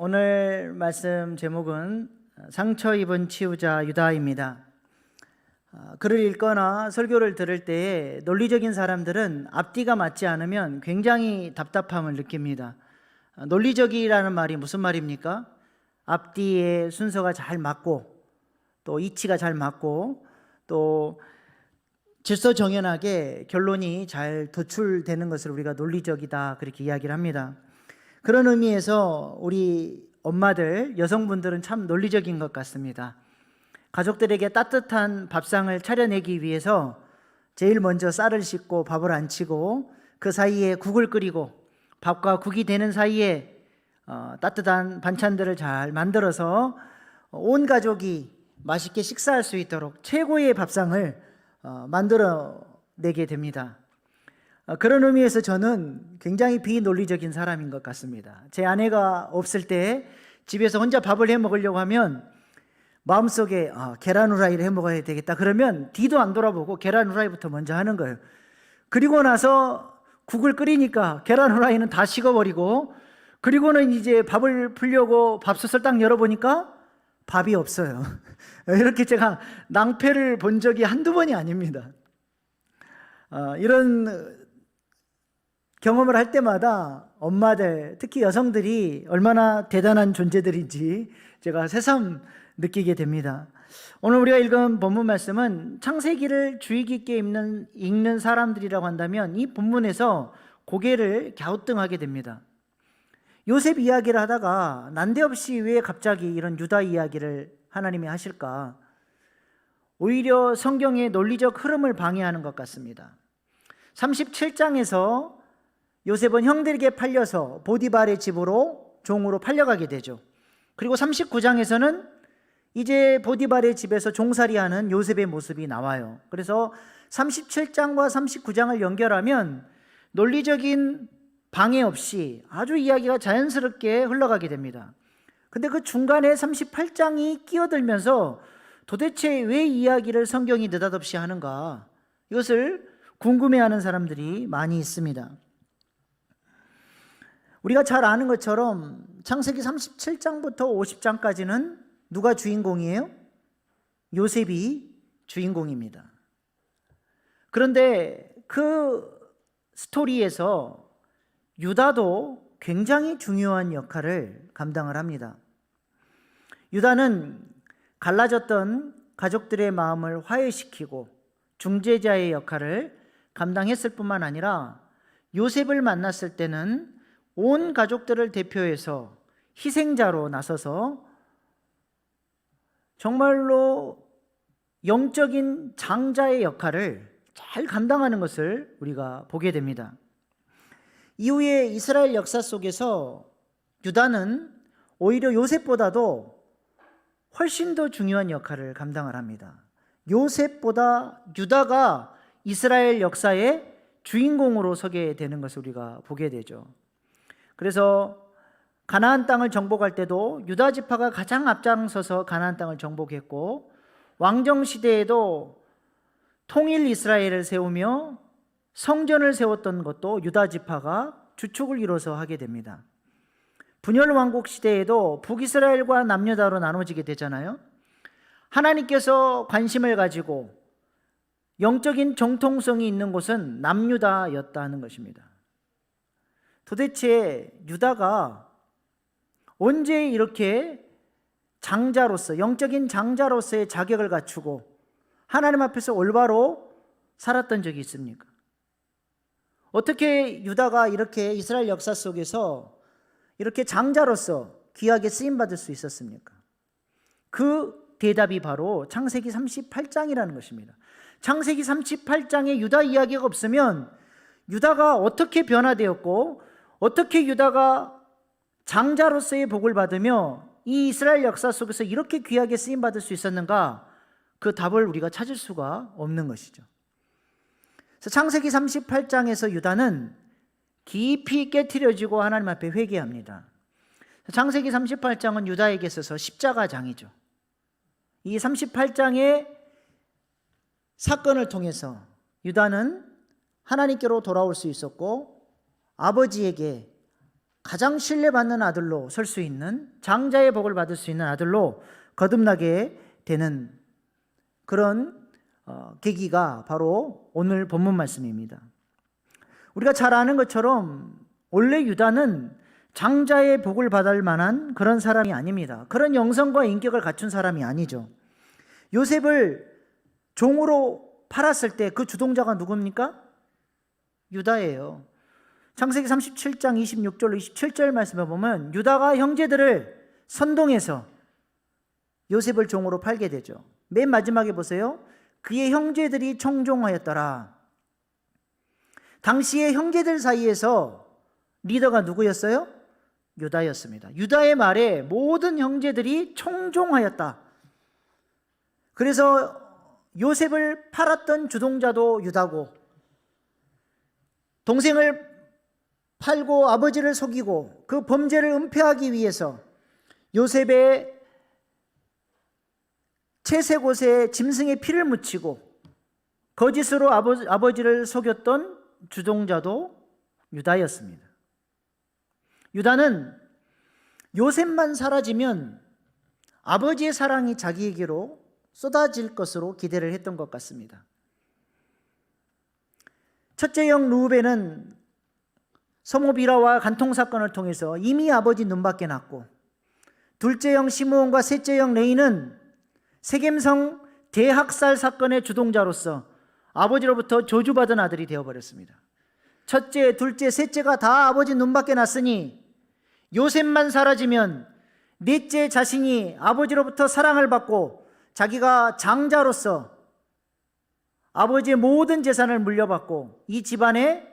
오늘 말씀 제목은 상처 입은 치유자 유다입니다. 글을 읽거나 설교를 들을 때 논리적인 사람들은 앞뒤가 맞지 않으면 굉장히 답답함을 느낍니다. 논리적이라는 말이 무슨 말입니까? 앞뒤의 순서가 잘 맞고 또 이치가 잘 맞고 또 질서정연하게 결론이 잘 도출되는 것을 우리가 논리적이다 그렇게 이야기를 합니다. 그런 의미에서 우리 엄마들, 여성분들은 참 논리적인 것 같습니다. 가족들에게 따뜻한 밥상을 차려내기 위해서 제일 먼저 쌀을 씻고 밥을 안 치고 그 사이에 국을 끓이고 밥과 국이 되는 사이에 따뜻한 반찬들을 잘 만들어서 온 가족이 맛있게 식사할 수 있도록 최고의 밥상을 만들어내게 됩니다. 그런 의미에서 저는 굉장히 비논리적인 사람인 것 같습니다. 제 아내가 없을 때 집에서 혼자 밥을 해 먹으려고 하면 마음속에 계란 후라이를 해 먹어야 되겠다 그러면 뒤도 안 돌아보고 계란 후라이부터 먼저 하는 거예요. 그리고 나서 국을 끓이니까 계란 후라이는 다 식어버리고 그리고는 이제 밥을 풀려고 밥솥을 딱 열어보니까 밥이 없어요. 이렇게 제가 낭패를 본 적이 한두 번이 아닙니다. 이런 경험을 할 때마다 엄마들, 특히 여성들이 얼마나 대단한 존재들인지 제가 새삼 느끼게 됩니다. 오늘 우리가 읽은 본문 말씀은 창세기를 주의 깊게 읽는 사람들이라고 한다면 이 본문에서 고개를 갸우뚱하게 됩니다. 요셉 이야기를 하다가 난데없이 왜 갑자기 이런 유다 이야기를 하나님이 하실까? 오히려 성경의 논리적 흐름을 방해하는 것 같습니다. 37장에서 요셉은 형들에게 팔려서 보디발의 집으로 종으로 팔려가게 되죠. 그리고 39장에서는 이제 보디발의 집에서 종살이하는 요셉의 모습이 나와요. 그래서 37장과 39장을 연결하면 논리적인 방해 없이 아주 이야기가 자연스럽게 흘러가게 됩니다. 근데 그 중간에 38장이 끼어들면서 도대체 왜 이야기를 성경이 느닷없이 하는가? 이것을 궁금해하는 사람들이 많이 있습니다. 우리가 잘 아는 것처럼 창세기 37장부터 50장까지는 누가 주인공이에요? 요셉이 주인공입니다. 그런데 그 스토리에서 유다도 굉장히 중요한 역할을 감당을 합니다. 유다는 갈라졌던 가족들의 마음을 화해시키고 중재자의 역할을 감당했을 뿐만 아니라 요셉을 만났을 때는 온 가족들을 대표해서 희생자로 나서서 정말로 영적인 장자의 역할을 잘 감당하는 것을 우리가 보게 됩니다. 이후에 이스라엘 역사 속에서 유다는 오히려 요셉보다도 훨씬 더 중요한 역할을 감당을 합니다. 요셉보다 유다가 이스라엘 역사의 주인공으로 서게 되는 것을 우리가 보게 되죠. 그래서 가나안 땅을 정복할 때도 유다 지파가 가장 앞장서서 가나안 땅을 정복했고 왕정 시대에도 통일 이스라엘을 세우며 성전을 세웠던 것도 유다 지파가 주축을 이뤄서 하게 됩니다. 분열 왕국 시대에도 북이스라엘과 남유다로 나눠지게 되잖아요. 하나님께서 관심을 가지고 영적인 정통성이 있는 곳은 남유다였다는 것입니다. 도대체 유다가 언제 이렇게 장자로서, 영적인 장자로서의 자격을 갖추고 하나님 앞에서 올바로 살았던 적이 있습니까? 어떻게 유다가 이렇게 이스라엘 역사 속에서 이렇게 장자로서 귀하게 쓰임받을 수 있었습니까? 그 대답이 바로 창세기 38장이라는 것입니다. 창세기 38장에 유다 이야기가 없으면 유다가 어떻게 변화되었고 어떻게 유다가 장자로서의 복을 받으며 이 이스라엘 역사 속에서 이렇게 귀하게 쓰임받을 수 있었는가? 그 답을 우리가 찾을 수가 없는 것이죠. 그래서 창세기 38장에서 유다는 깊이 깨트려지고 하나님 앞에 회개합니다. 창세기 38장은 유다에게 있어서 십자가장이죠. 이 38장의 사건을 통해서 유다는 하나님께로 돌아올 수 있었고 아버지에게 가장 신뢰받는 아들로 설 수 있는, 장자의 복을 받을 수 있는 아들로 거듭나게 되는 그런 계기가 바로 오늘 본문 말씀입니다. 우리가 잘 아는 것처럼 원래 유다는 장자의 복을 받을 만한 그런 사람이 아닙니다. 그런 영성과 인격을 갖춘 사람이 아니죠. 요셉을 종으로 팔았을 때 그 주동자가 누굽니까? 유다예요. 창세기 37장 26절로 27절 말씀에 보면 유다가 형제들을 선동해서 요셉을 종으로 팔게 되죠. 맨 마지막에 보세요. 그의 형제들이 청종하였더라. 당시에 형제들 사이에서 리더가 누구였어요? 유다였습니다. 유다의 말에 모든 형제들이 청종하였다. 그래서 요셉을 팔았던 주동자도 유다고, 동생을 팔고 아버지를 속이고 그 범죄를 은폐하기 위해서 요셉의 채색옷에 짐승의 피를 묻히고 거짓으로 아버지를 속였던 주동자도 유다였습니다. 유다는 요셉만 사라지면 아버지의 사랑이 자기에게로 쏟아질 것으로 기대를 했던 것 같습니다. 첫째 형 루벤은 소모 비라와 간통 사건을 통해서 이미 아버지 눈밖에 났고, 둘째 형 시므온과 셋째 형 레이는 세겜성 대학살 사건의 주동자로서 아버지로부터 저주받은 아들이 되어버렸습니다. 첫째, 둘째, 셋째가 다 아버지 눈밖에 났으니 요셉만 사라지면 넷째 자신이 아버지로부터 사랑을 받고 자기가 장자로서 아버지의 모든 재산을 물려받고 이 집안의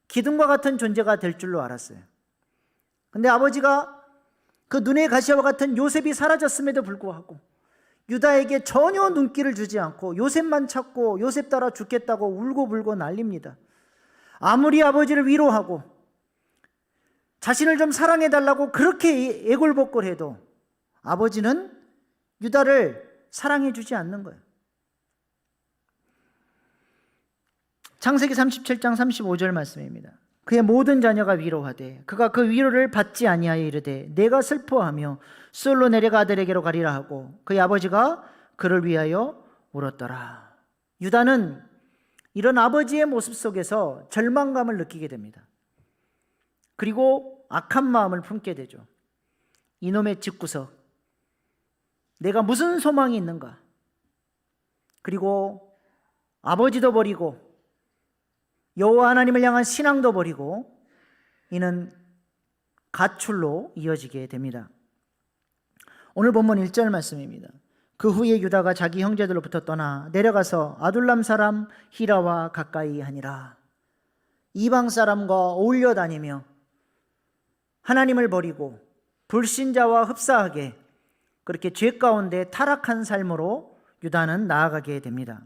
기둥과 같은 존재가 될 줄로 알았어요. 근데 아버지가 그 눈의 가시와 같은 요셉이 사라졌음에도 불구하고 유다에게 전혀 눈길을 주지 않고 요셉만 찾고 요셉 따라 죽겠다고 울고불고 난립니다. 아무리 아버지를 위로하고 자신을 좀 사랑해달라고 그렇게 애골복골해도 아버지는 유다를 사랑해주지 않는 거예요. 창세기 37장 35절 말씀입니다. 그의 모든 자녀가 위로하되 그가 그 위로를 받지 아니하여 이르되 내가 슬퍼하며 수월로 내려가 아들에게로 가리라 하고 그의 아버지가 그를 위하여 울었더라. 유다는 이런 아버지의 모습 속에서 절망감을 느끼게 됩니다. 그리고 악한 마음을 품게 되죠. 이놈의 집구석, 내가 무슨 소망이 있는가? 그리고 아버지도 버리고 여호와 하나님을 향한 신앙도 버리고 이는 가출로 이어지게 됩니다. 오늘 본문 1절 말씀입니다. 그 후에 유다가 자기 형제들로부터 떠나 내려가서 아둘람 사람 히라와 가까이 하니라. 이방 사람과 어울려 다니며 하나님을 버리고 불신자와 흡사하게 그렇게 죄 가운데 타락한 삶으로 유다는 나아가게 됩니다.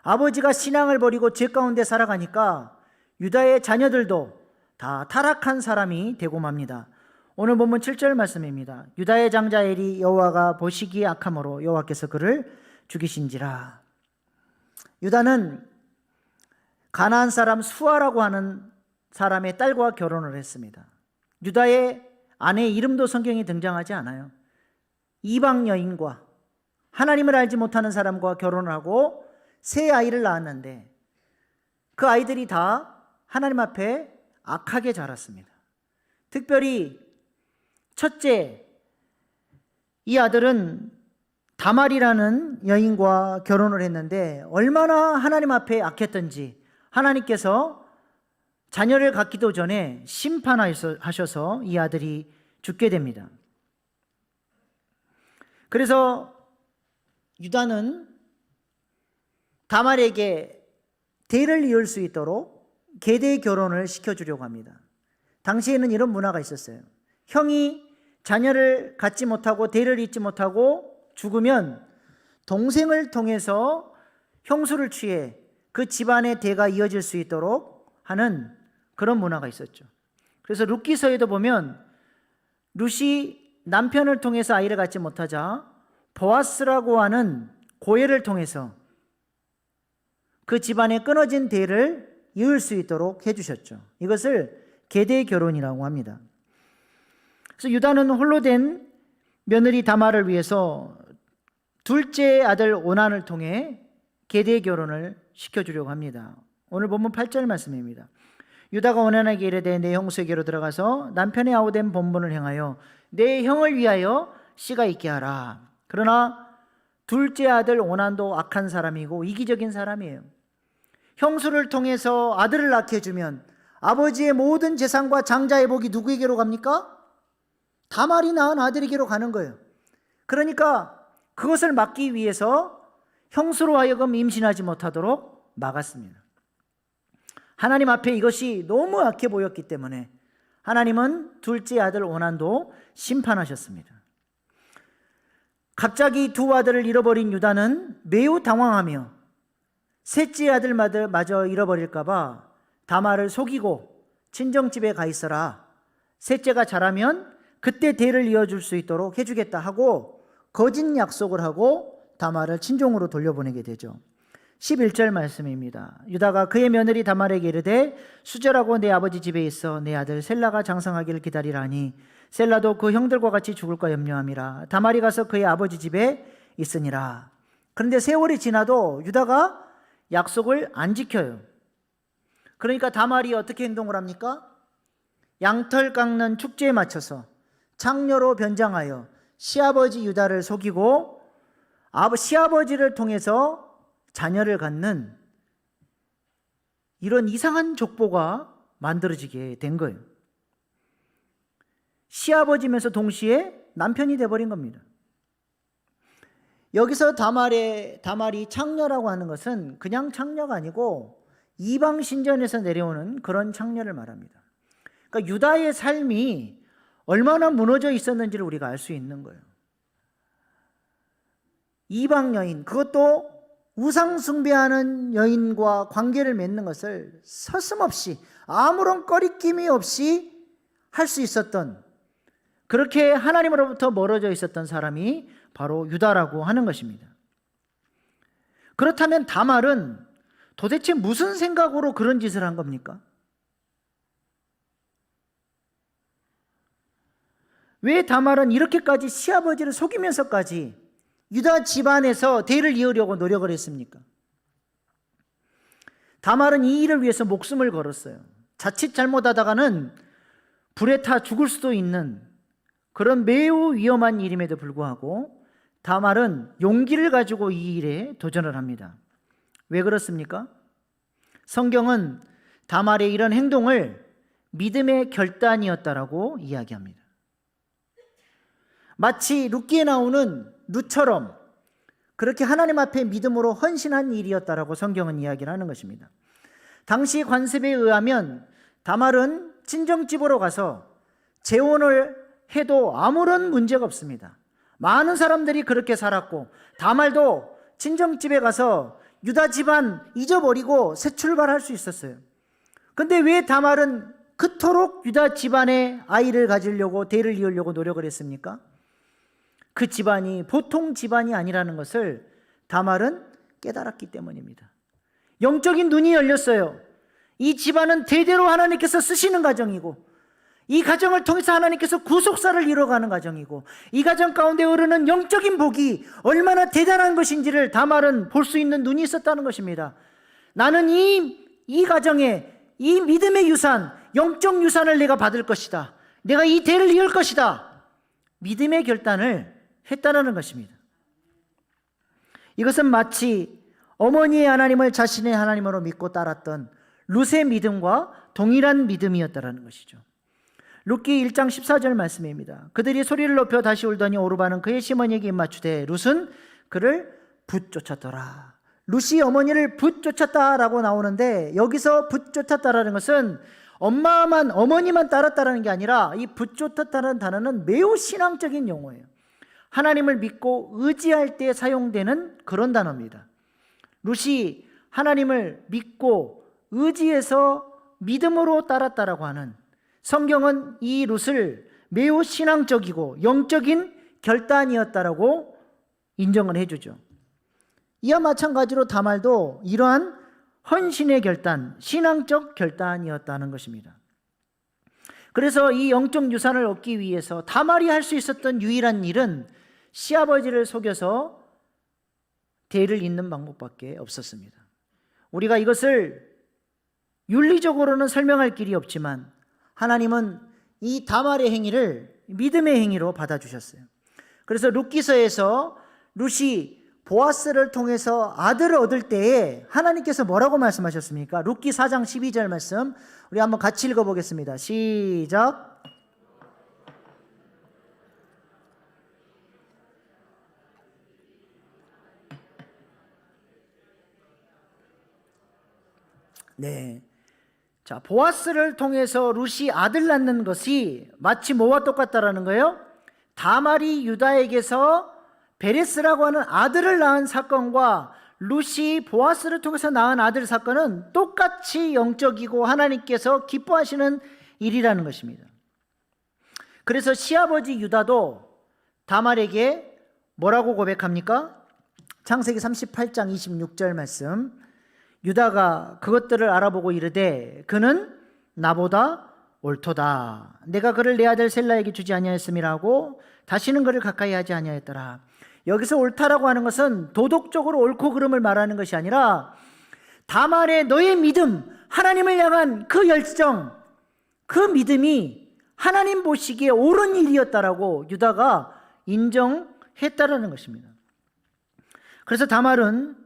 아버지가 신앙을 버리고 죄 가운데 살아가니까 유다의 자녀들도 다 타락한 사람이 되고 맙니다. 오늘 본문 7절 말씀입니다. 유다의 장자 엘이 여호와가 보시기에 악함으로 여호와께서 그를 죽이신지라. 유다는 가나안 사람 수아라고 하는 사람의 딸과 결혼을 했습니다. 유다의 아내의 이름도 성경에 등장하지 않아요. 이방 여인과 하나님을 알지 못하는 사람과 결혼을 하고 세 아이를 낳았는데 그 아이들이 다 하나님 앞에 악하게 자랐습니다. 특별히 첫째, 이 아들은 다말이라는 여인과 결혼을 했는데 얼마나 하나님 앞에 악했던지 하나님께서 자녀를 갖기도 전에 심판하셔서 이 아들이 죽게 됩니다. 그래서 유다는 다말에게 대를 이을 수 있도록 계대 결혼을 시켜주려고 합니다. 당시에는 이런 문화가 있었어요. 형이 자녀를 갖지 못하고 대를 잇지 못하고 죽으면 동생을 통해서 형수를 취해 그 집안의 대가 이어질 수 있도록 하는 그런 문화가 있었죠. 그래서 룻기서에도 보면 룻이 남편을 통해서 아이를 갖지 못하자 보아스라고 하는 고해를 통해서 그 집안의 끊어진 대를 이을 수 있도록 해주셨죠. 이것을 계대 결혼이라고 합니다. 그래서 유다는 홀로 된 며느리 다말을 위해서 둘째 아들 오난을 통해 계대 결혼을 시켜주려고 합니다. 오늘 본문 8절 말씀입니다. 유다가 오난에게 이르되 내 형수에게로 들어가서 남편의 아우된 본분을 행하여 내 형을 위하여 씨가 있게 하라. 그러나 둘째 아들 오난도 악한 사람이고 이기적인 사람이에요. 형수를 통해서 아들을 낳게 해주면 아버지의 모든 재산과 장자의 복이 누구에게로 갑니까? 다말이 낳은 아들에게로 가는 거예요. 그러니까 그것을 막기 위해서 형수로 하여금 임신하지 못하도록 막았습니다. 하나님 앞에 이것이 너무 악해 보였기 때문에 하나님은 둘째 아들 오난도 심판하셨습니다. 갑자기 두 아들을 잃어버린 유다는 매우 당황하며 셋째 아들마저 잃어버릴까 봐 다말을 속이고 친정집에 가 있어라. 셋째가 자라면 그때 대를 이어줄 수 있도록 해주겠다 하고 거짓 약속을 하고 다말을 친정으로 돌려보내게 되죠. 11절 말씀입니다. 유다가 그의 며느리 다말에게 이르되 수절하고 내 아버지 집에 있어 내 아들 셀라가 장성하기를 기다리라 하니 셀라도 그 형들과 같이 죽을까 염려함이라. 다말이 가서 그의 아버지 집에 있으니라. 그런데 세월이 지나도 유다가 약속을 안 지켜요. 그러니까 다말이 어떻게 행동을 합니까? 양털 깎는 축제에 맞춰서 창녀로 변장하여 시아버지 유다를 속이고 시아버지를 통해서 자녀를 갖는 이런 이상한 족보가 만들어지게 된 거예요. 시아버지면서 동시에 남편이 돼버린 겁니다. 여기서 다말이 창녀라고 하는 것은 그냥 창녀가 아니고 이방 신전에서 내려오는 그런 창녀를 말합니다. 그러니까 유다의 삶이 얼마나 무너져 있었는지를 우리가 알 수 있는 거예요. 이방 여인, 그것도 우상 숭배하는 여인과 관계를 맺는 것을 서슴없이 아무런 꺼리낌이 없이 할 수 있었던, 그렇게 하나님으로부터 멀어져 있었던 사람이 바로 유다라고 하는 것입니다. 그렇다면 다말은 도대체 무슨 생각으로 그런 짓을 한 겁니까? 왜 다말은 이렇게까지 시아버지를 속이면서까지 유다 집안에서 대를 이으려고 노력을 했습니까? 다말은 이 일을 위해서 목숨을 걸었어요. 자칫 잘못하다가는 불에 타 죽을 수도 있는 그런 매우 위험한 일임에도 불구하고 다말은 용기를 가지고 이 일에 도전을 합니다. 왜 그렇습니까? 성경은 다말의 이런 행동을 믿음의 결단이었다라고 이야기합니다. 마치 룻기에 나오는 룻처럼 그렇게 하나님 앞에 믿음으로 헌신한 일이었다라고 성경은 이야기를 하는 것입니다. 당시 관습에 의하면 다말은 친정집으로 가서 재혼을 해도 아무런 문제가 없습니다. 많은 사람들이 그렇게 살았고 다말도 친정집에 가서 유다 집안 잊어버리고 새 출발할 수 있었어요. 그런데 왜 다말은 그토록 유다 집안에 아이를 가지려고 대를 이으려고 노력을 했습니까? 그 집안이 보통 집안이 아니라는 것을 다말은 깨달았기 때문입니다. 영적인 눈이 열렸어요. 이 집안은 대대로 하나님께서 쓰시는 가정이고 이 가정을 통해서 하나님께서 구속사를 이뤄가는 가정이고 이 가정 가운데 흐르는 영적인 복이 얼마나 대단한 것인지를 다말은 볼 수 있는 눈이 있었다는 것입니다. 나는 이 가정에 이 믿음의 유산, 영적 유산을 내가 받을 것이다. 내가 이 대를 이을 것이다. 믿음의 결단을 했다는 것입니다. 이것은 마치 어머니의 하나님을 자신의 하나님으로 믿고 따랐던 룻의 믿음과 동일한 믿음이었다는 것이죠. 룻기 1장 14절 말씀입니다. 그들이 소리를 높여 다시 울더니 오르바는 그의 시어머니에게 입맞추되 룻은 그를 붙쫓았더라. 룻이 어머니를 붙쫓았다라고 나오는데 여기서 붙쫓았다라는 것은 어머니만 따랐다라는 게 아니라 이 붙쫓았다는 단어는 매우 신앙적인 용어예요. 하나님을 믿고 의지할 때 사용되는 그런 단어입니다. 룻이 하나님을 믿고 의지해서 믿음으로 따랐다라고 하는, 성경은 이 룻을 매우 신앙적이고 영적인 결단이었다라고 인정을 해주죠. 이와 마찬가지로 다말도 이러한 헌신의 결단, 신앙적 결단이었다는 것입니다. 그래서 이 영적 유산을 얻기 위해서 다말이 할 수 있었던 유일한 일은 시아버지를 속여서 대를 잇는 방법밖에 없었습니다. 우리가 이것을 윤리적으로는 설명할 길이 없지만 하나님은 이 다말의 행위를 믿음의 행위로 받아주셨어요. 그래서 룻기서에서 룻이 보아스를 통해서 아들을 얻을 때에 하나님께서 뭐라고 말씀하셨습니까? 룻기 4장 12절 말씀 우리 한번 같이 읽어보겠습니다. 시작. 네. 자, 보아스를 통해서 룻이 아들 낳는 것이 마치 뭐와 똑같다라는 거예요? 다말이 유다에게서 베레스라고 하는 아들을 낳은 사건과 룻이 보아스를 통해서 낳은 아들 사건은 똑같이 영적이고 하나님께서 기뻐하시는 일이라는 것입니다. 그래서 시아버지 유다도 다말에게 뭐라고 고백합니까? 창세기 38장 26절 말씀, 유다가 그것들을 알아보고 이르되 그는 나보다 옳도다. 내가 그를 내 아들 셀라에게 주지 아니하였음이라고 다시는 그를 가까이 하지 아니하였더라. 여기서 옳다라고 하는 것은 도덕적으로 옳고 그름을 말하는 것이 아니라 다말의 너의 믿음, 하나님을 향한 그 열정, 그 믿음이 하나님 보시기에 옳은 일이었다라고 유다가 인정했다라는 것입니다. 그래서 다말은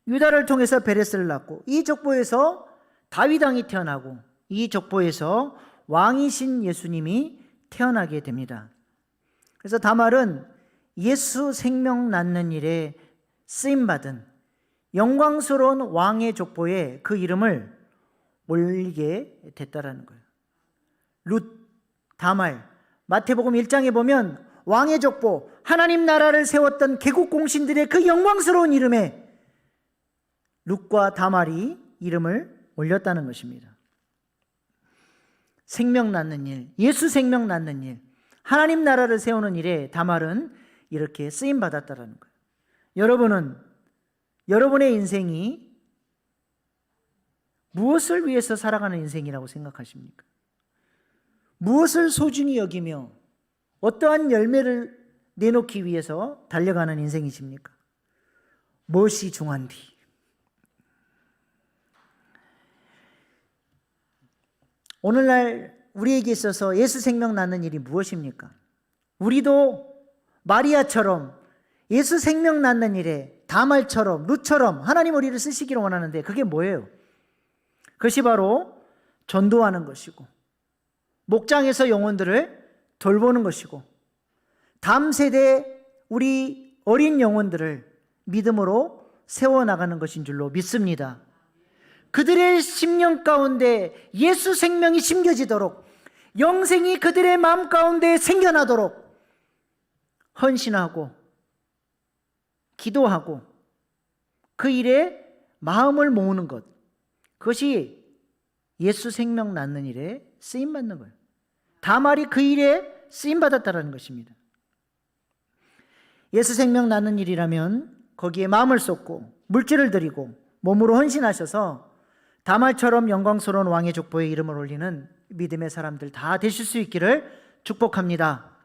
유다를 통해서 베레스를 낳고 이 족보에서 다윗 왕이 태어나고 이 족보에서 왕이신 예수님이 태어나게 됩니다. 그래서 다말은 예수 생명 낳는 일에 쓰임받은 영광스러운 왕의 족보에 그 이름을 올리게 됐다라는 거예요. 룻, 다말, 마태복음 1장에 보면 왕의 족보, 하나님 나라를 세웠던 개국 공신들의 그 영광스러운 이름에 룻과 다말이 이름을 올렸다는 것입니다. 생명 낳는 일, 예수 생명 낳는 일, 하나님 나라를 세우는 일에 다말은 이렇게 쓰임 받았다라는 거예요. 여러분은 여러분의 인생이 무엇을 위해서 살아가는 인생이라고 생각하십니까? 무엇을 소중히 여기며 어떠한 열매를 내놓기 위해서 달려가는 인생이십니까? 무엇이 중한디? 오늘날 우리에게 있어서 예수 생명 낳는 일이 무엇입니까? 우리도 마리아처럼 예수 생명 낳는 일에 다말처럼 룻처럼 하나님 우리를 쓰시기를 원하는데 그게 뭐예요? 그것이 바로 전도하는 것이고 목장에서 영혼들을 돌보는 것이고 다음 세대 우리 어린 영혼들을 믿음으로 세워나가는 것인 줄로 믿습니다. 그들의 심령 가운데 예수 생명이 심겨지도록 영생이 그들의 마음 가운데 생겨나도록 헌신하고 기도하고 그 일에 마음을 모으는 것, 그것이 예수 생명 낳는 일에 쓰임받는 거예요. 다말이 그 일에 쓰임받았다는 것입니다. 예수 생명 낳는 일이라면 거기에 마음을 쏟고 물질을 드리고 몸으로 헌신하셔서 다말처럼 영광스러운 왕의 족보에 이름을 올리는 믿음의 사람들 다 되실 수 있기를 축복합니다.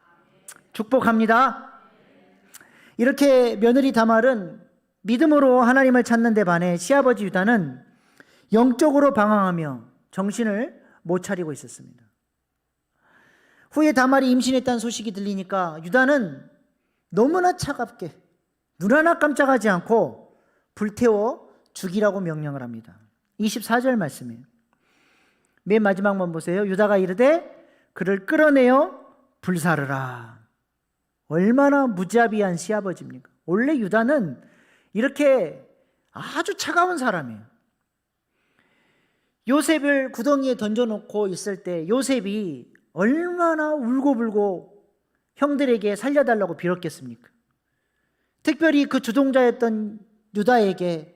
축복합니다. 이렇게 며느리 다말은 믿음으로 하나님을 찾는 데 반해 시아버지 유다는 영적으로 방황하며 정신을 못 차리고 있었습니다. 후에 다말이 임신했다는 소식이 들리니까 유다는 너무나 차갑게 눈 하나 깜짝하지 않고 불태워 죽이라고 명령을 합니다. 24절 말씀이에요. 맨 마지막만 보세요. 유다가 이르되 그를 끌어내어 불사르라. 얼마나 무자비한 시아버지입니까? 원래 유다는 이렇게 아주 차가운 사람이에요. 요셉을 구덩이에 던져놓고 있을 때 요셉이 얼마나 울고불고 형들에게 살려달라고 빌었겠습니까? 특별히 그 주동자였던 유다에게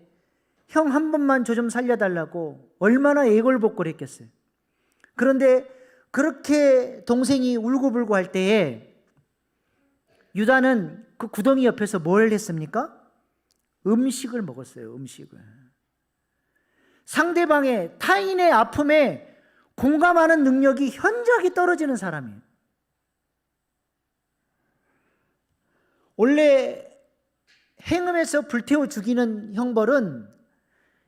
형 한 번만 저 좀 살려달라고 얼마나 애걸복걸 했겠어요. 그런데 그렇게 동생이 울고불고 할 때에 유다는 그 구덩이 옆에서 뭘 했습니까? 음식을 먹었어요. 음식을. 상대방의 타인의 아픔에 공감하는 능력이 현저하게 떨어지는 사람이에요. 원래 행음해서 불태워 죽이는 형벌은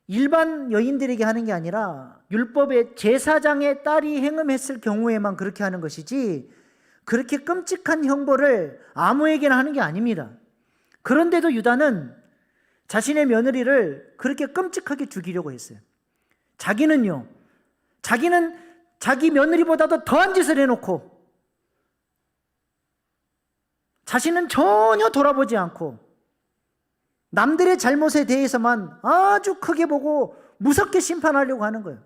일반 여인들에게 하는 게 아니라 율법의 제사장의 딸이 행음했을 경우에만 그렇게 하는 것이지, 그렇게 끔찍한 형벌을 아무에게나 하는 게 아닙니다. 그런데도 유다는 자신의 며느리를 그렇게 끔찍하게 죽이려고 했어요. 자기는 자기 며느리보다도 더한 짓을 해놓고 자신은 전혀 돌아보지 않고 남들의 잘못에 대해서만 아주 크게 보고 무섭게 심판하려고 하는 거예요.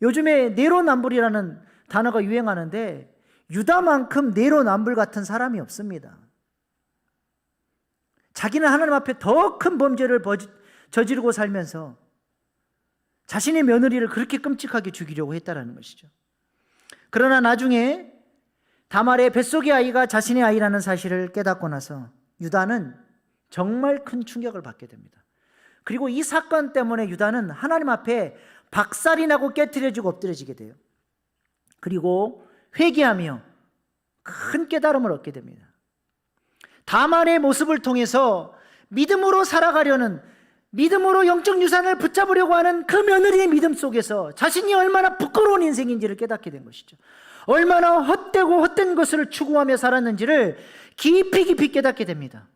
요즘에 내로남불이라는 단어가 유행하는데 유다만큼 내로남불 같은 사람이 없습니다. 자기는 하나님 앞에 더 큰 범죄를 저지르고 살면서 자신의 며느리를 그렇게 끔찍하게 죽이려고 했다는 것이죠. 그러나 나중에 다말의 뱃속의 아이가 자신의 아이라는 사실을 깨닫고 나서 유다는 정말 큰 충격을 받게 됩니다. 그리고 이 사건 때문에 유다는 하나님 앞에 박살이 나고 깨트려지고 엎드려지게 돼요. 그리고 회개하며 큰 깨달음을 얻게 됩니다. 다말의 모습을 통해서 믿음으로 살아가려는, 믿음으로 영적 유산을 붙잡으려고 하는 그 며느리의 믿음 속에서 자신이 얼마나 부끄러운 인생인지를 깨닫게 된 것이죠. 얼마나 헛되고 헛된 것을 추구하며 살았는지를 깊이 깨닫게 됩니다.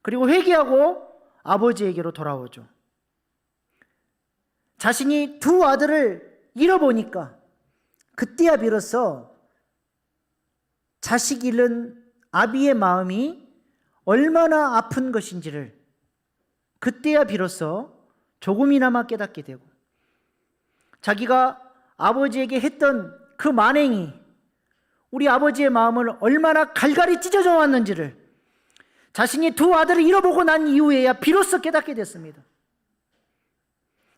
그리고 회개하고 아버지에게로 돌아오죠. 자신이 두 아들을 잃어보니까 그때야 비로소 자식 잃은 아비의 마음이 얼마나 아픈 것인지를 그때야 비로소 조금이나마 깨닫게 되고, 자기가 아버지에게 했던 그 만행이 우리 아버지의 마음을 얼마나 갈갈이 찢어져 왔는지를 자신이 두 아들을 잃어보고 난 이후에야 비로소 깨닫게 됐습니다.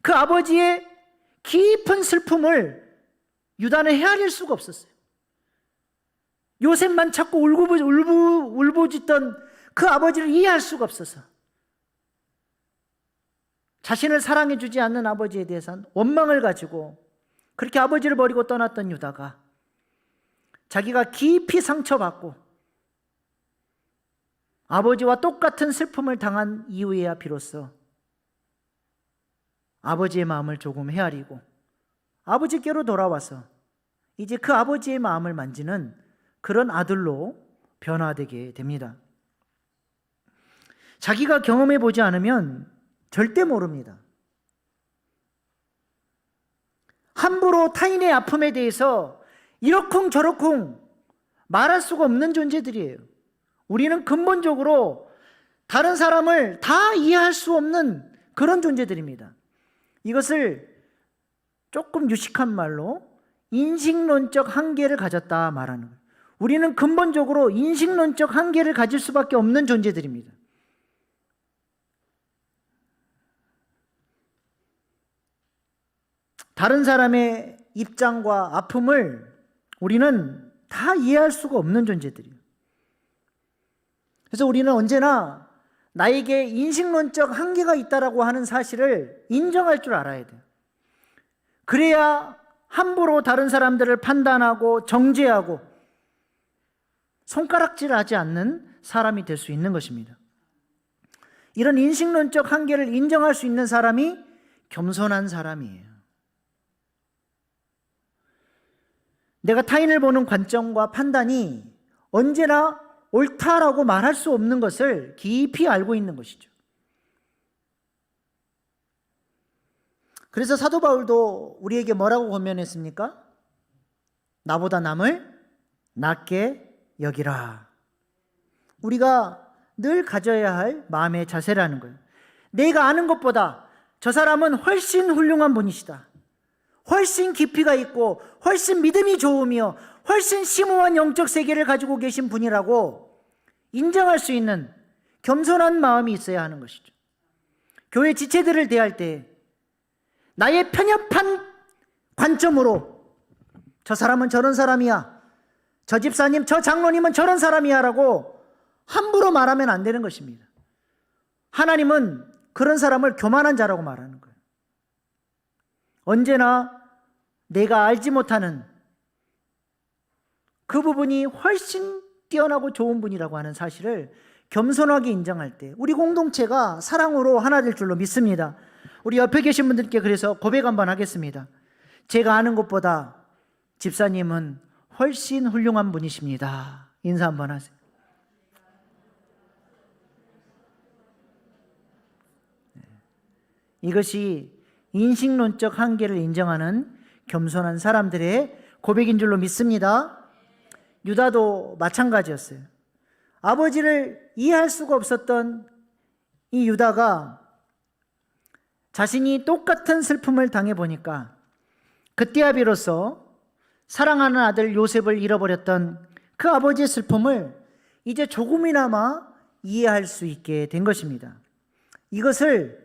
그 아버지의 깊은 슬픔을 유다는 헤아릴 수가 없었어요. 요셉만 찾고 울부짖던 그 아버지를 이해할 수가 없어서 자신을 사랑해주지 않는 아버지에 대해서는 원망을 가지고 그렇게 아버지를 버리고 떠났던 유다가 자기가 깊이 상처받고 아버지와 똑같은 슬픔을 당한 이후에야 비로소 아버지의 마음을 조금 헤아리고 아버지께로 돌아와서 이제 그 아버지의 마음을 만지는 그런 아들로 변화되게 됩니다. 자기가 경험해 보지 않으면 절대 모릅니다. 함부로 타인의 아픔에 대해서 이러쿵저러쿵 말할 수가 없는 존재들이에요. 우리는 근본적으로 다른 사람을 다 이해할 수 없는 그런 존재들입니다. 이것을 조금 유식한 말로 인식론적 한계를 가졌다 말하는 거예요. 우리는 근본적으로 인식론적 한계를 가질 수밖에 없는 존재들입니다. 다른 사람의 입장과 아픔을 우리는 다 이해할 수가 없는 존재들이에요. 그래서 우리는 언제나 나에게 인식론적 한계가 있다라고 하는 사실을 인정할 줄 알아야 돼요. 그래야 함부로 다른 사람들을 판단하고 정죄하고 손가락질하지 않는 사람이 될 수 있는 것입니다. 이런 인식론적 한계를 인정할 수 있는 사람이 겸손한 사람이에요. 내가 타인을 보는 관점과 판단이 언제나 옳다라고 말할 수 없는 것을 깊이 알고 있는 것이죠. 그래서 사도 바울도 우리에게 뭐라고 권면했습니까? 나보다 남을 낮게 여기라. 우리가 늘 가져야 할 마음의 자세라는 거예요. 내가 아는 것보다 저 사람은 훨씬 훌륭한 분이시다. 훨씬 깊이가 있고 훨씬 믿음이 좋으며 훨씬 심오한 영적 세계를 가지고 계신 분이라고 인정할 수 있는 겸손한 마음이 있어야 하는 것이죠. 교회 지체들을 대할 때 나의 편협한 관점으로 저 사람은 저런 사람이야, 저 집사님, 저 장로님은 저런 사람이야 라고 함부로 말하면 안 되는 것입니다. 하나님은 그런 사람을 교만한 자라고 말하는 거예요. 언제나 내가 알지 못하는 그 부분이 훨씬 뛰어나고 좋은 분이라고 하는 사실을 겸손하게 인정할 때 우리 공동체가 사랑으로 하나 될 줄로 믿습니다. 우리 옆에 계신 분들께 그래서 고백 한번 하겠습니다. 제가 아는 것보다 집사님은 훨씬 훌륭한 분이십니다. 인사 한번 하세요. 이것이 인식론적 한계를 인정하는 겸손한 사람들의 고백인 줄로 믿습니다. 유다도 마찬가지였어요. 아버지를 이해할 수가 없었던 이 유다가 자신이 똑같은 슬픔을 당해보니까 그때야 비로소 사랑하는 아들 요셉을 잃어버렸던 그 아버지의 슬픔을 이제 조금이나마 이해할 수 있게 된 것입니다. 이것을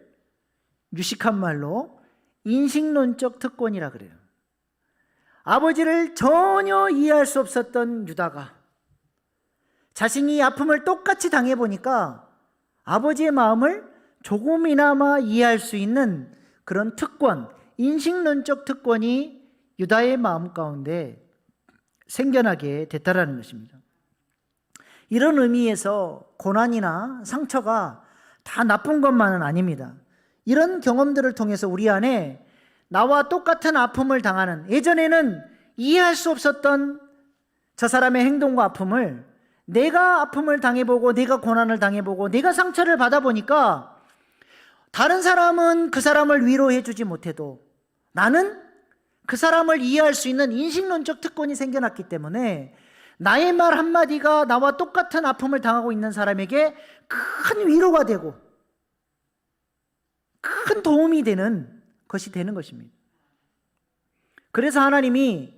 유식한 말로 인식론적 특권이라 그래요. 아버지를 전혀 이해할 수 없었던 유다가 자신이 아픔을 똑같이 당해보니까 아버지의 마음을 조금이나마 이해할 수 있는 그런 특권, 인식론적 특권이 유다의 마음 가운데 생겨나게 됐다라는 것입니다. 이런 의미에서 고난이나 상처가 다 나쁜 것만은 아닙니다. 이런 경험들을 통해서 우리 안에 나와 똑같은 아픔을 당하는, 예전에는 이해할 수 없었던 저 사람의 행동과 아픔을 내가 아픔을 당해보고 내가 고난을 당해보고 내가 상처를 받아보니까 다른 사람은 그 사람을 위로해주지 못해도 나는 그 사람을 이해할 수 있는 인식론적 특권이 생겨났기 때문에 나의 말 한마디가 나와 똑같은 아픔을 당하고 있는 사람에게 큰 위로가 되고 큰 도움이 되는 것이 되는 것입니다. 그래서 하나님이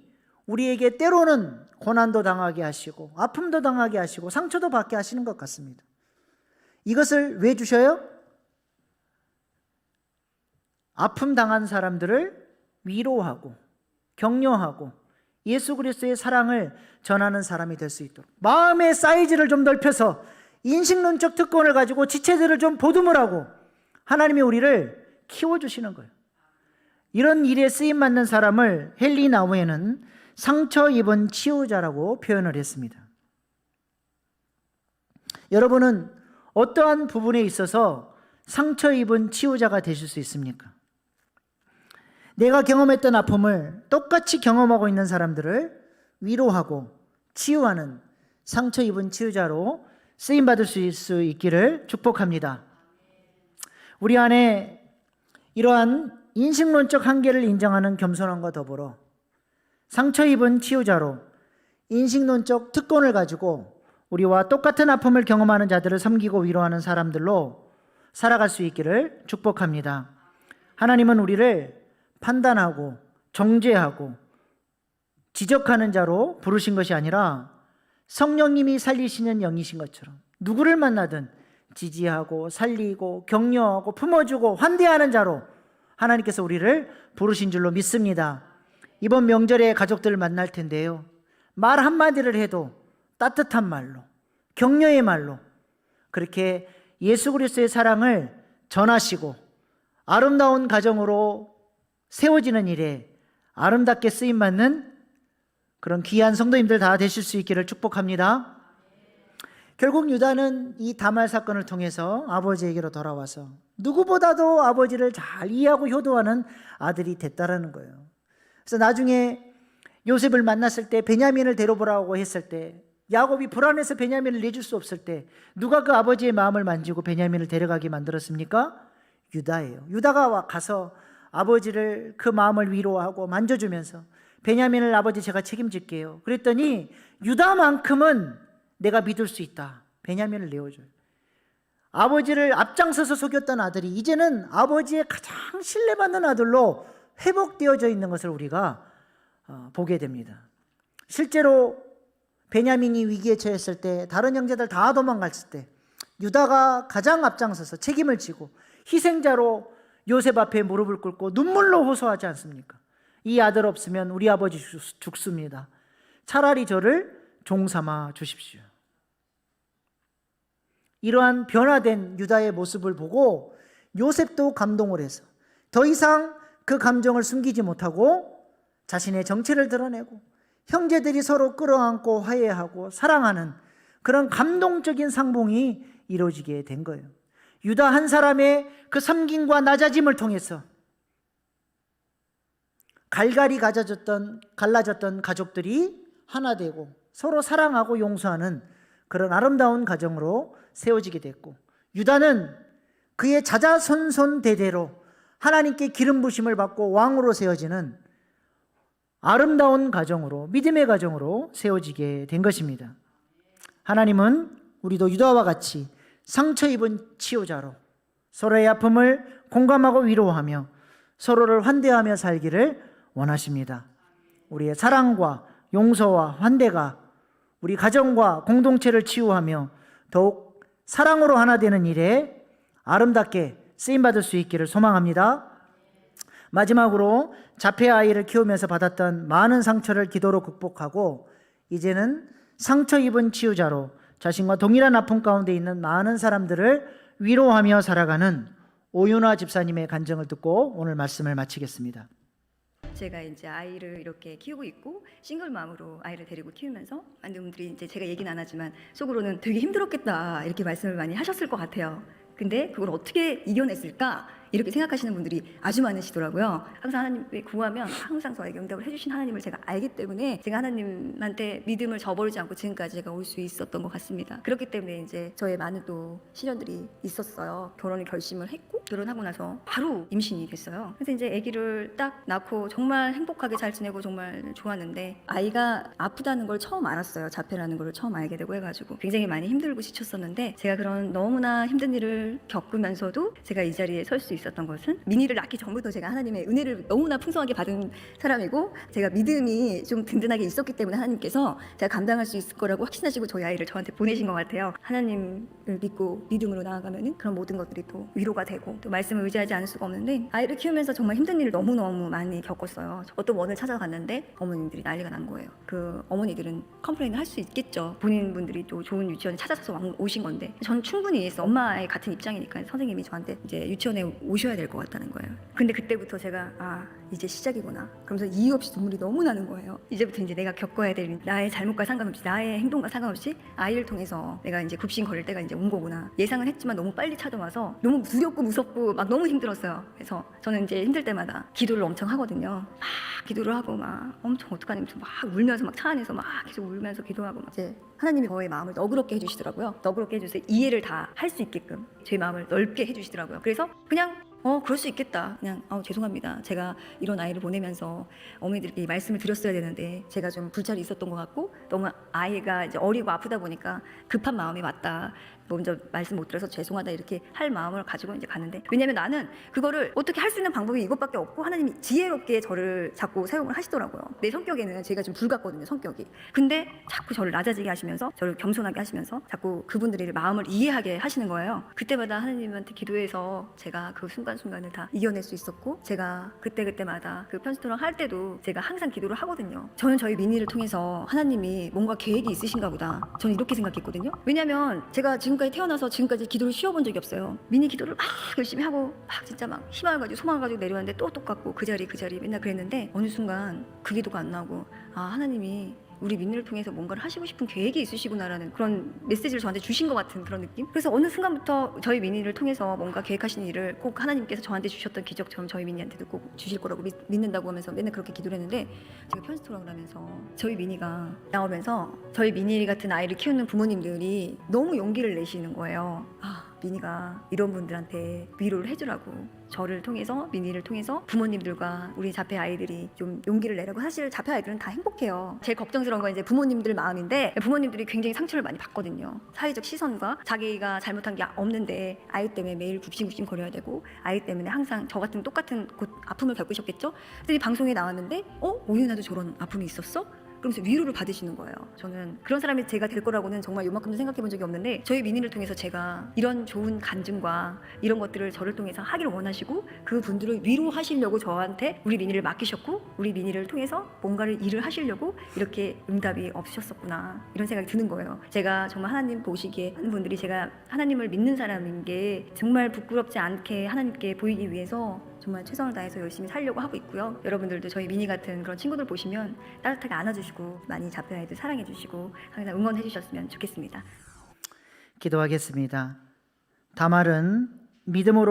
우리에게 때로는 고난도 당하게 하시고 아픔도 당하게 하시고 상처도 받게 하시는 것 같습니다. 이것을 왜 주셔요? 아픔 당한 사람들을 위로하고 격려하고 예수 그리스도의 사랑을 전하는 사람이 될 수 있도록, 마음의 사이즈를 좀 넓혀서 인식론적 특권을 가지고 지체들을 좀 보듬을 하고 하나님이 우리를 키워주시는 거예요. 이런 일에 쓰임받는 사람을 헨리 나우에는 상처 입은 치유자라고 표현을 했습니다. 여러분은 어떠한 부분에 있어서 상처 입은 치유자가 되실 수 있습니까? 내가 경험했던 아픔을 똑같이 경험하고 있는 사람들을 위로하고 치유하는 상처 입은 치유자로 쓰임받을 수 있기를 축복합니다. 우리 안에 이러한 인식론적 한계를 인정하는 겸손함과 더불어 상처 입은 치유자로 인식론적 특권을 가지고 우리와 똑같은 아픔을 경험하는 자들을 섬기고 위로하는 사람들로 살아갈 수 있기를 축복합니다. 하나님은 우리를 판단하고 정죄하고 지적하는 자로 부르신 것이 아니라 성령님이 살리시는 영이신 것처럼 누구를 만나든 지지하고 살리고 격려하고 품어주고 환대하는 자로 하나님께서 우리를 부르신 줄로 믿습니다. 이번 명절에 가족들을 만날 텐데요, 말 한마디를 해도 따뜻한 말로, 격려의 말로 그렇게 예수 그리스도의 사랑을 전하시고 아름다운 가정으로 세워지는 일에 아름답게 쓰임받는 그런 귀한 성도님들 다 되실 수 있기를 축복합니다. 결국 유다는 이 다말 사건을 통해서 아버지에게로 돌아와서 누구보다도 아버지를 잘 이해하고 효도하는 아들이 됐다라는 거예요. 그래서 나중에 요셉을 만났을 때 베냐민을 데려보라고 했을 때 야곱이 불안해서 베냐민을 내줄 수 없을 때 누가 그 아버지의 마음을 만지고 베냐민을 데려가게 만들었습니까? 유다예요. 유다가 가서 아버지를 그 마음을 위로하고 만져주면서 베냐민을 아버지 제가 책임질게요. 그랬더니 유다만큼은 내가 믿을 수 있다. 베냐민을 내어줘요. 아버지를 앞장서서 속였던 아들이 이제는 아버지의 가장 신뢰받는 아들로 회복되어져 있는 것을 우리가 보게 됩니다. 실제로 베냐민이 위기에 처했을 때 다른 형제들 다 도망갔을 때 유다가 가장 앞장서서 책임을 지고 희생자로 요셉 앞에 무릎을 꿇고 눈물로 호소하지 않습니까? 이 아들 없으면 우리 아버지 죽습니다. 차라리 저를 종삼아 주십시오. 이러한 변화된 유다의 모습을 보고 요셉도 감동을 해서 더 이상 그 감정을 숨기지 못하고 자신의 정체를 드러내고 형제들이 서로 끌어안고 화해하고 사랑하는 그런 감동적인 상봉이 이루어지게 된 거예요. 유다 한 사람의 그 섬김과 낮아짐을 통해서 갈갈이 갈라졌던 가족들이 하나 되고 서로 사랑하고 용서하는 그런 아름다운 가정으로 세워지게 됐고, 유다는 그의 자자손손 대대로 하나님께 기름 부심을 받고 왕으로 세워지는 아름다운 가정으로, 믿음의 가정으로 세워지게 된 것입니다. 하나님은 우리도 유다와 같이 상처 입은 치유자로 서로의 아픔을 공감하고 위로하며 서로를 환대하며 살기를 원하십니다. 우리의 사랑과 용서와 환대가 우리 가정과 공동체를 치유하며 더욱 사랑으로 하나 되는 일에 아름답게 쓰임받을 수 있기를 소망합니다. 마지막으로 자폐 아이를 키우면서 받았던 많은 상처를 기도로 극복하고 이제는 상처 입은 치유자로 자신과 동일한 아픔 가운데 있는 많은 사람들을 위로하며 살아가는 오윤화 집사님의 간증을 듣고 오늘 말씀을 마치겠습니다. 제가 이제 아이를 이렇게 키우고 있고 싱글맘으로 아이를 데리고 키우면서 많은 분들이 이제 제가 얘기는 안 하지만 속으로는 되게 힘들었겠다 이렇게 말씀을 많이 하셨을 것 같아요. 근데 그걸 어떻게 이겨냈을까 이렇게 생각하시는 분들이 아주 많으시더라고요. 항상 하나님께 구하면 항상 저에게 응답을 해주신 하나님을 제가 알기 때문에 제가 하나님한테 믿음을 저버리지 않고 지금까지 제가 올 수 있었던 것 같습니다. 그렇기 때문에 이제 저의 많은 또 시련들이 있었어요. 결혼을 결심을 했고 결혼하고 나서 바로 임신이 됐어요. 그래서 이제 아기를 딱 낳고 정말 행복하게 잘 지내고 정말 좋았는데 아이가 아프다는 걸 처음 알았어요. 자폐라는 걸 처음 알게 되고 해가지고 굉장히 많이 힘들고 지쳤었는데 제가 그런 너무나 힘든 일을 겪으면서도 제가 이 자리에 설 수 있었던 것은 민희를 낳기 전부터 제가 하나님의 은혜를 너무나 풍성하게 받은 사람이고 제가 믿음이 좀 든든하게 있었기 때문에 하나님께서 제가 감당할 수 있을 거라고 확신하시고 저희 아이를 저한테 보내신 것 같아요. 하나님을 믿고 믿음으로 나아가면은 그런 모든 것들이 또 위로가 되고 또 말씀을 의지하지 않을 수가 없는데 아이를 키우면서 정말 힘든 일을 너무너무 많이 겪었어요. 어떤 원을 찾아갔는데 어머님들이 난리가 난 거예요. 그 어머니들은 컴플레인을 할 수 있겠죠. 본인분들이 또 좋은 유치원에 찾아서 오신 건데 저는 충분히 이해했어요. 엄마의 같은 입장이니까 선생님이 저한테 이제 유치원에 오셔야 될 것 같다는 거예요. 근데 그때부터 제가 이제 시작이구나. 그러면서 이유 없이 눈물이 너무 나는 거예요. 이제부터 이제 내가 겪어야 될 나의 잘못과 상관없이 나의 행동과 상관없이 아이를 통해서 내가 이제 굽신 거릴 때가 이제 온 거구나. 예상은 했지만 너무 빨리 찾아와서 너무 두렵고 무섭고 막 너무 힘들었어요. 그래서 저는 이제 힘들 때마다 기도를 엄청 하거든요. 막 기도를 하고 막 엄청 어떡하니 막 울면서 막 차 안에서 막 계속 울면서 기도하고 막 이제 하나님이 저의 마음을 너그럽게 해주시더라고요. 너그럽게 해주세요. 이해를 다 할 수 있게끔 제 마음을 넓게 해주시더라고요. 그래서 그냥 그럴 수 있겠다. 그냥 죄송합니다. 제가 이런 아이를 보내면서 어머니들께 말씀을 드렸어야 되는데 제가 좀 불찰이 있었던 것 같고 너무 아이가 이제 어리고 아프다 보니까 급한 마음이 왔다. 먼저 말씀 못 드려서 죄송하다 이렇게 할 마음을 가지고 이제 갔는데 왜냐면 나는 그거를 어떻게 할 수 있는 방법이 이것밖에 없고 하나님이 지혜롭게 저를 자꾸 사용을 하시더라고요. 내 성격에는 제가 좀 불같거든요. 성격이. 근데 자꾸 저를 낮아지게 하시면서 저를 겸손하게 하시면서 자꾸 그분들의 마음을 이해하게 하시는 거예요. 그때마다 하나님한테 기도해서 제가 그 순간순간을 다 이겨낼 수 있었고 제가 그때마다 그 편스토랑 할 때도 제가 항상 기도를 하거든요. 저는 저희 민희를 통해서 하나님이 뭔가 계획이 있으신가 보다. 저는 이렇게 생각했거든요. 왜냐면 제가 지금까지 태어나서 지금까지 기도를 쉬어본 적이 없어요. 미니 기도를 막 열심히 하고 막 진짜 막 희망을 가지고 소망을 가지고 내려왔는데 또 똑같고 그 자리 맨날 그랬는데 어느 순간 그 기도가 안 나오고 하나님이 우리 민니를 통해서 뭔가를 하시고 싶은 계획이 있으시구나라는 그런 메시지를 저한테 주신 것 같은 그런 느낌? 그래서 어느 순간부터 저희 민니를 통해서 뭔가 계획하시는 일을 꼭 하나님께서 저한테 주셨던 기적처럼 저희 민니한테도 꼭 주실 거라고 믿는다고 하면서 맨날 그렇게 기도를 했는데 제가 편스토라고 하면서 저희 민니가 나오면서 저희 민니 같은 아이를 키우는 부모님들이 너무 용기를 내시는 거예요. 민희가 이런 분들한테 위로를 해주라고 저를 통해서 민희를 통해서 부모님들과 우리 자폐 아이들이 좀 용기를 내라고. 사실 자폐 아이들은 다 행복해요. 제일 걱정스러운 건 이제 부모님들 마음인데 부모님들이 굉장히 상처를 많이 받거든요. 사회적 시선과 자기가 잘못한 게 없는데 아이 때문에 매일 굽신굽신 거려야 되고 아이 때문에 항상 저 같은 똑같은 아픔을 겪으셨겠죠. 근데 이 방송에 나왔는데 오윤아도 저런 아픔이 있었어? 그러면서 위로를 받으시는 거예요. 저는 그런 사람이 제가 될 거라고는 정말 요만큼도 생각해 본 적이 없는데 저희 민희를 통해서 제가 이런 좋은 간증과 이런 것들을 저를 통해서 하기를 원하시고 그분들을 위로하시려고 저한테 우리 민희를 맡기셨고 우리 민희를 통해서 뭔가를 일을 하시려고 이렇게 응답이 없으셨었구나 이런 생각이 드는 거예요. 제가 정말 하나님 보시기에 하는 분들이 제가 하나님을 믿는 사람인 게 정말 부끄럽지 않게 하나님께 보이기 위해서 정말 최선을 다해서 열심히 살려고 하고 있고요. 여러분들도 저희 미니 같은 그런 친구들 보시면 따뜻하게 안아주시고 많이 잡혀 아이들 사랑해주시고 항상 응원해주셨으면 좋겠습니다. 기도하겠습니다. 다말은 믿음으로